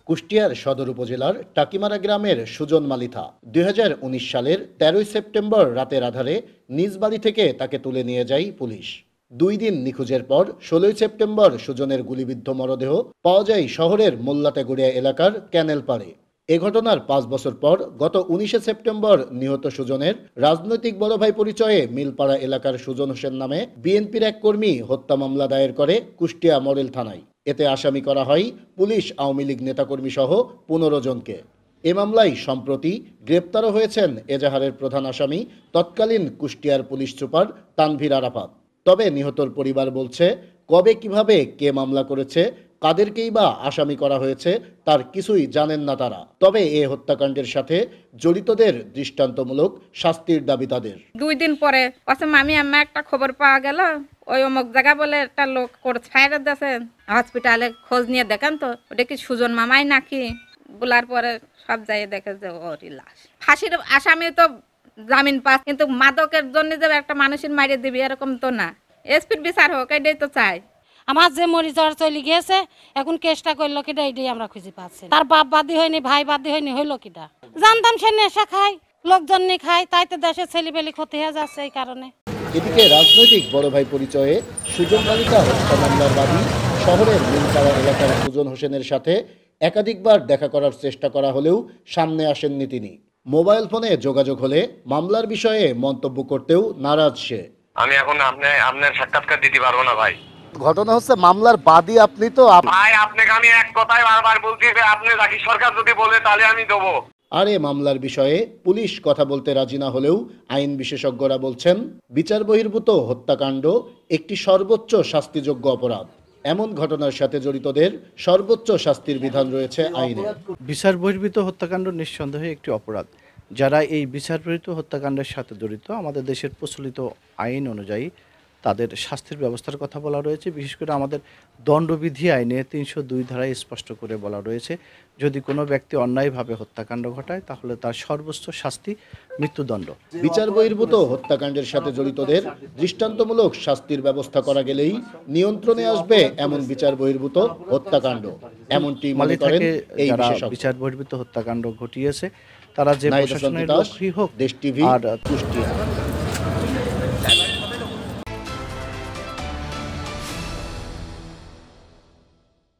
কুষ্টিয়ার সদর উপজেলার টাকিমারা গ্রামের সুজন মালিথা ২০১৯ সালের ১৩ সেপ্টেম্বর রাতের আধারে নিজ বাড়ি থেকে তাকে তুলে নিয়ে যায় পুলিশ। ২ দিন নিখোঁজের পর ১৬ সেপ্টেম্বর সুজনের গুলিবিদ্ধ মরদেহ পাওয়া যায় শহরের মোল্লাতেগড়িয়া এলাকার ক্যানেল পাড়ে। এ ঘটনার ৫ বছর পর গত ১৯ সেপ্টেম্বর নিহত সুজনের রাজনৈতিক বড় ভাই পরিচয়ে মিলপাড়া এলাকার সুজন হোসেন নামে বিএনপির এক কর্মী হত্যা মামলা দায়ের করে কুষ্টিয়া মডেল থানায়। এতে আসামি করা হয় পুলিশ, আওয়ামী লীগ নেতাকর্মী সহ ১৫ জনকে। এ মামলায় সম্প্রতি গ্রেপ্তারও হয়েছেন এজাহারের প্রধান আসামি তৎকালীন কুষ্টিয়ার পুলিশ সুপার তানভীর আরাফাত। তবে নিহতর পরিবার বলছে, কবে কিভাবে কে মামলা করেছে, কাদেরকেই বা আসামি করা হয়েছে তার কিছুই জানেন না তারা। তবে এ হত্যাকাণ্ডের সাথে জড়িতদের দৃষ্টান্তমূলক শাস্তির দাবি তাদের। ২ দিন পরে মামি আমার একটা খবর পাওয়া গেল, ওই অমুক জায়গা বলে একটা লোক ফায়ার দিয়েছে, হসপিটালে খোঁজ নিয়ে দেখেন তো ওটা কি সুজন মামাই নাকি। বলার পরে সব জায়গায় দেখে যে ওরই লাশ। ফাঁসির আসামি তো জামিন পাস, কিন্তু মাদকের জন্য যে একটা মানুষের মারিয়ে দিবি এরকম তো না। এসপির বিচার হোক, এটাই তো চাই। আমার যে মরিচর চলে গিয়েছে, এখন কেসটা করলো কিটা এটাই আমরা খুঁজে পাচ্ছি। তার বাপ বাদী হয়নি, ভাই বাদী হয়নি, হইলো কিটা। জানতাম সে নেশা খায়, লোকজন নিয়ে খায়, তাই তো দেশের ছেলেবেলি ক্ষতি হয়ে যাচ্ছে এই কারণে। এদিকে রাজনৈতিক বড় ভাই পরিচয়ে সুজন মালিথা হত্যা মামলার বাদী শহরের মিলপাড়া এলাকার সুজন হোসেনের সাথে একাধিকবার দেখা করার চেষ্টা করা হলেও সামনে আসেননি তিনি। মোবাইল ফোনে যোগাযোগ হলে মামলার বিষয়ে মন্তব্য করতেও নারাজ সে। আমি এখন আপনার সাক্ষাৎকার দিতে পারবো না ভাই। ঘটনা হচ্ছে মামলার বাদী আপনি তো। ভাই আপনাকে আমি এক কথাই বারবার বলছি যে আপনি রাখি সরকার যদি বলে তাহলে আমি দেবো। আর এ মামলার বিষয়ে পুলিশ কথা বলতে রাজি না হলেও আইন বিশেষজ্ঞরা বলছেন, বিচার বহির্ভূত হত্যাকাণ্ড একটি সর্বোচ্চ শাস্তিযোগ্য অপরাধ। এমন ঘটনার সাথে জড়িতদের সর্বোচ্চ শাস্তির বিধান রয়েছে আইনে। বিচার বহির্ভূত হত্যাকাণ্ড নিঃসন্দেহে একটি অপরাধ। যারা এই বিচার বহির্ভূত হত্যাকাণ্ডের সাথে জড়িত, আমাদের দেশের প্রচলিত আইন অনুযায়ী তাদের শাস্তির ব্যবস্থার কথা বলা রয়েছে। বিশেষ করে আমাদের দণ্ডবিধি আইনে ৩০২ ধারায় স্পষ্ট করে বলা রয়েছে, যদি কোনো ব্যক্তি অন্যায়ভাবে হত্যাকাণ্ড ঘটায় তাহলে তার সর্বোচ্চ শাস্তি মৃত্যুদণ্ড। বিচার বহির্ভূত হত্যাকাণ্ডের সাথে জড়িতদের দৃষ্টান্তমূলক শাস্তির ব্যবস্থা করা গেলেই নিয়ন্ত্রণে আসবে এমন বিচার বহির্ভূত হত্যাকাণ্ড, এমনটি মনে করেন এই বিশেষজ্ঞ। বিচার বহির্ভূত হত্যাকাণ্ড ঘটিয়েছে তারা যে প্রশাসনের লোকই হোক, দেশ টিভি, আর কুষ্টিয়া।